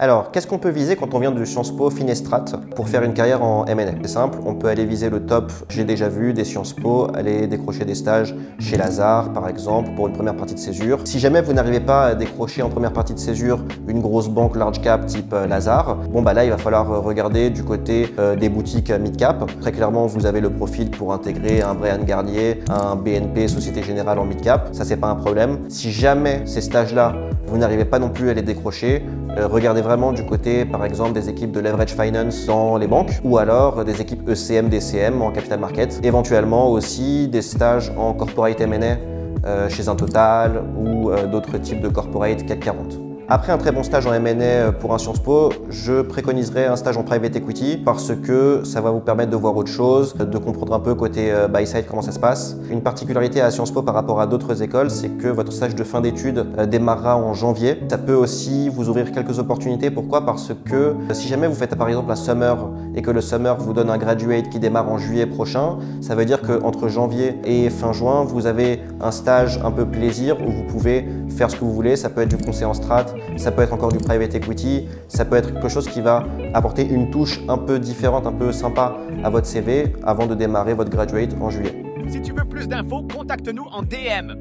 Alors, qu'est-ce qu'on peut viser quand on vient de Sciences Po Finestrat pour faire une carrière en M&A? C'est simple, on peut aller viser le top, j'ai déjà vu, des Sciences Po, aller décrocher des stages chez Lazare, par exemple, pour une première partie de césure. Si jamais vous n'arrivez pas à décrocher en première partie de césure une grosse banque large cap type Lazare, bon bah là, il va falloir regarder du côté des boutiques mid cap. Très clairement, vous avez le profil pour intégrer un Bryan Garnier, un BNP, Société Générale en mid cap. Ça, c'est pas un problème. Si jamais ces stages-là, vous n'arrivez pas non plus à les décrocher, regardez vraiment du côté, par exemple, des équipes de leverage finance dans les banques ou alors des équipes ECM, DCM en capital market. Éventuellement aussi des stages en corporate M&A chez un Total ou d'autres types de corporate CAC 40. Après un très bon stage en M&A pour un Sciences Po, je préconiserais un stage en private equity parce que ça va vous permettre de voir autre chose, de comprendre un peu côté buy side comment ça se passe. Une particularité à Sciences Po par rapport à d'autres écoles, c'est que votre stage de fin d'études démarrera en janvier. Ça peut aussi vous ouvrir quelques opportunités. Pourquoi? Parce que si jamais vous faites par exemple un summer et que le summer vous donne un graduate qui démarre en juillet prochain, ça veut dire qu'entre janvier et fin juin, vous avez un stage un peu plaisir où vous pouvez faire ce que vous voulez. Ça peut être du conseil en strat, ça peut être encore du private equity, ça peut être quelque chose qui va apporter une touche un peu différente, un peu sympa à votre CV avant de démarrer votre graduate en juillet. Si tu veux plus d'infos, contacte-nous en DM.